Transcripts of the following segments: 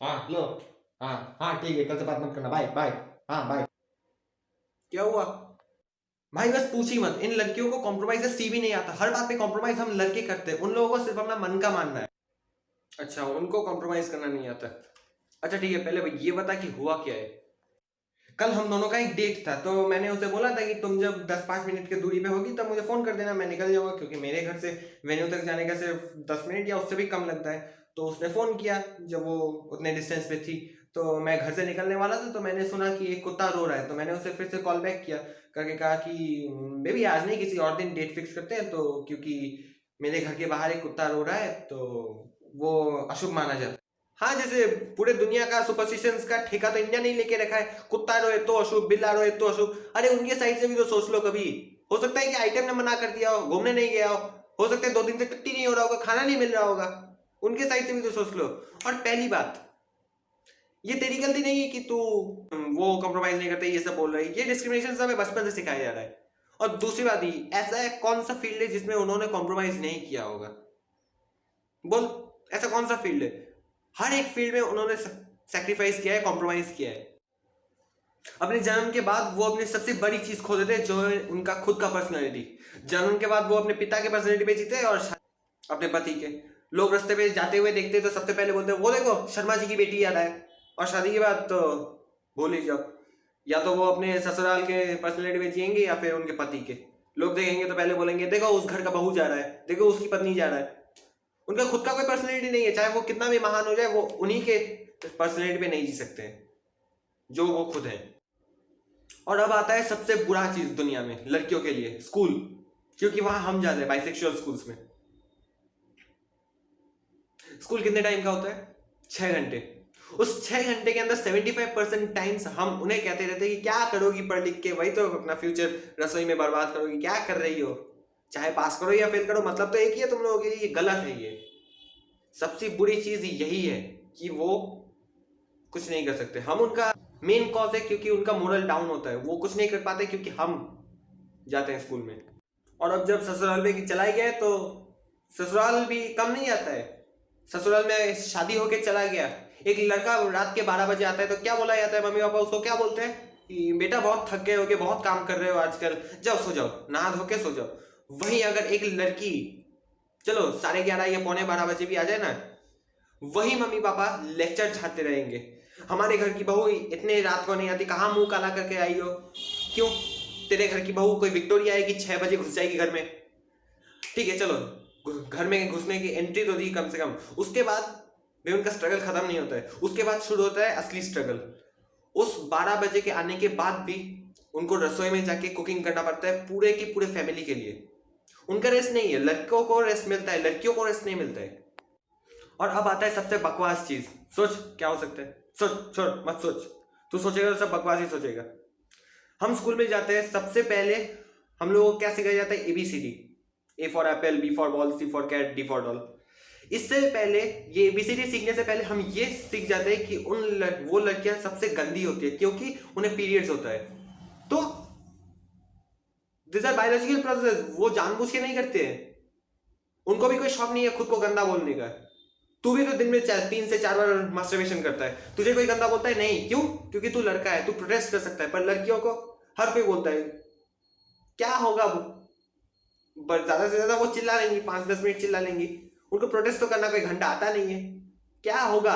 हाँ लो। हाँ हाँ ठीक है, कल से बात मत करना, बाय बाय। हाँ बाय। क्या हुआ? भाई बस पूछ ही मत, इन लड़कियों को कॉम्प्रोमाइज सी भी नहीं आता, हर बात पे कॉम्प्रोमाइज हम लड़के करते हैं, उन लोगों को सिर्फ अपना मन का मानना है। अच्छा, उनको कॉम्प्रोमाइज करना नहीं आता। अच्छा ठीक है, पहले भाई ये बता कि हुआ क्या है। कल हम दोनों का एक डेट था, तो मैंने उसे बोला था कि तुम जब 10-5 मिनट की दूरी पे होगी तब मुझे फोन कर देना, मैं निकल जाऊंगा, क्योंकि मेरे घर से वेन्यू तक जाने का सिर्फ 10 मिनट या उससे भी कम लगता है। तो उसने फोन किया जब वो उतने डिस्टेंस पे थी। तो मैं घर से निकलने वाला था, तो मैंने सुना कि एक कुत्ता रो रहा है, तो मैंने उसे फिर से कॉल बैक किया, करके कहा कि बेबी आज नहीं, किसी और दिन डेट फिक्स करते हैं, तो क्योंकि मेरे घर के बाहर एक कुत्ता रो रहा है, तो वो अशुभ माना जाता है। हाँ, जैसे पूरे दुनिया का सुपरस्टिशंस का ठेका तो इंडिया नहीं लेके रखा है, कुत्ता रोए तो अशुभ, बिल्ला रोए तो अशुभ। अरे उनके साइड से भी तो सोच लो कभी। हो सकता है कि आइटम ने मना कर दिया हो, घूमने नहीं गया हो सकता है 2 दिन से टट्टी नहीं हो रहा होगा, खाना नहीं मिल रहा होगा। उनके साइड से भी तो सोच लो। और पहली बात, ये तेरी गलती नहीं है कि तू वो कॉम्प्रोमाइज नहीं करते, ये सब बोल रही है, ये डिस्क्रिमिनेशन सब बचपन से सिखाया जा रहा है। और दूसरी बात, ये ऐसा है कौन सा फील्ड है जिसमें उन्होंने कॉम्प्रोमाइज नहीं किया होगा? बोल, ऐसा कौन सा फील्ड है? हर एक फील्ड में उन्होंने सेक्रीफाइस किया है, कॉम्प्रोमाइज किया है। अपने जन्म के बाद वो अपनी सबसे बड़ी चीज खो देते हैं, जो है उनका खुद का पर्सनैलिटी। जन्म के बाद वो अपने पिता के पर्सनैलिटी पे जीते हैं, और अपने पति के। लोग रास्ते पे जाते हुए देखते हैं तो सबसे पहले बोलते हैं वो देखो शर्मा जी की बेटी आ रहा है। और शादी के बाद तो भूल ही जाओ, या तो वो अपने ससुराल के पर्सनैलिटी पे जिएंगे या फिर उनके पति के। लोग देखेंगे तो पहले बोलेंगे देखो उस घर का बहू जा रहा है, देखो उसकी पत्नी जा रहा है। उनका खुद का कोई पर्सनैलिटी नहीं है, चाहे वो कितना भी महान हो जाए, वो उन्हीं के पर्सनैलिटी पे नहीं जी सकते हैं जो वो खुद है। और अब आता है सबसे बुरा चीज दुनिया में लड़कियों के लिए, स्कूल। क्योंकि वहां हम जाते हैं बाइसेक्सुअल स्कूल्स में। स्कूल कितने टाइम का होता है? 6 घंटे। उस 6 घंटे के अंदर 75% टाइम्स हम उन्हें कहते रहते हैं कि क्या करोगी पढ़ लिख के, वही तो अपना फ्यूचर रसोई में बर्बाद करोगी, क्या कर रही हो, चाहे पास करो या फेल करो, मतलब तो एक ही है तुम लोगों के लिए, ये गलत है। ये सबसे बुरी चीज यही है कि वो कुछ नहीं कर सकते, हम उनका मेन कॉज है, क्योंकि उनका मोरल डाउन होता है, वो कुछ नहीं कर पाते क्योंकि हम जाते हैं स्कूल में। और अब जब ससुराल में चला गया तो ससुराल भी कम नहीं आता है। ससुराल में शादी होके चला गया, एक लड़का रात के 12 बजे आता है तो क्या बोला जाता है? मम्मी पापा उसको क्या बोलते हैं कि बेटा बहुत थक गए होगे, बहुत काम कर रहे हो आजकल, जाओ सो जाओ, नहा धो के सो जाओ। वहीं अगर एक लड़की चलो 11:30 या पौने 12 बजे भी आ जाए ना, वही मम्मी पापा लेक्चर झाड़ते रहेंगे, हमारे घर की बहू इतने रात को नहीं आती, कहाँ मुंह काला करके आई हो? क्यों? तेरे घर की बहू कोई विक्टोरिया है कि 6 बजे घुस जाएगी घर में? ठीक है चलो, घर में घुसने की एंट्री तो दी कम से कम, उसके बाद भी उनका स्ट्रगल खत्म नहीं होता है, उसके बाद शुरू होता है असली स्ट्रगल। उस 12 बजे के आने के बाद भी उनको रसोई में जाके कुकिंग करना पड़ता है पूरे की पूरे फैमिली के लिए। उनका रेस्ट नहीं है, लड़कों को रेस्ट मिलता है, लड़कियों को रेस्ट नहीं मिलता है। और अब आता है सबसे बकवास चीज, सोच क्या हो सकता है? सोच, छोड़ मत सोच, तू सोचेगा तो सब बकवास ही सोचेगा। हम स्कूल में जाते हैं, सबसे पहले हम लोगों को क्या सिखाया जाता है? ABCD। A for apple, B for ball, C for cat, D for doll. इससे पहले, ये ABCD सीखने से पहले हम ये सीख जाते हैं कि वो लड़कियां सबसे गंदी होती है क्योंकि उन्हें पीरियड्स होता है। तो दिस आर बायोलॉजिकल प्रोसेस, वो जानबूझ के नहीं करते हैं, उनको भी कोई शौक नहीं है खुद को गंदा बोलने का। तू भी तो दिन में 3 से 4 बार मास्टरबेशन करता है, तुझे कोई गंदा बोलता है नहीं? क्यों? क्योंकि तू लड़का है, तू प्रोटेस्ट कर सकता है, पर लड़कियों को हर कोई बोलता है। क्या होगा? पर ज्यादा से ज्यादा वो चिल्ला लेंगी, 5-10 मिनट चिल्ला लेंगी, उनको प्रोटेस्ट तो करना कोई घंटा आता नहीं है। क्या होगा?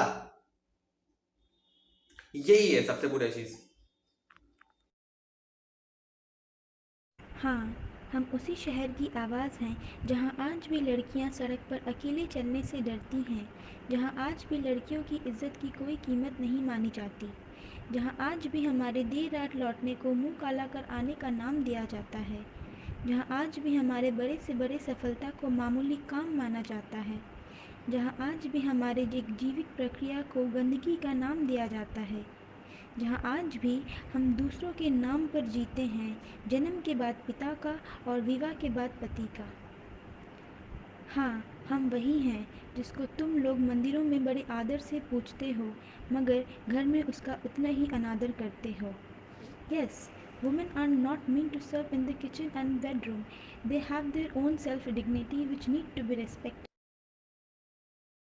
यही है सबसे बुरी चीज। हाँ, हम उसी शहर की आवाज़ हैं जहाँ आज भी लड़कियाँ सड़क पर अकेले चलने से डरती हैं, जहाँ आज भी लड़कियों की इज्जत की कोई कीमत नहीं मानी जाती, जहाँ आज भी हमारे देर रात लौटने को मुंह काला कर आने का नाम दिया जाता है, जहाँ आज भी हमारे बड़े से बड़े सफलता को मामूली काम माना जाता है, जहाँ आज भी हमारे एक जीवित प्रक्रिया को गंदगी का नाम दिया जाता है, जहाँ आज भी हम दूसरों के नाम पर जीते हैं, जन्म के बाद पिता का और विवाह के बाद पति का। हाँ, हम वही हैं जिसको तुम लोग मंदिरों में बड़े आदर से पूजते हो, मगर घर में उसका उतना ही अनादर करते हो। Yes, women are not meant to serve in the kitchen and bedroom. They have their own self dignity which need to be respected.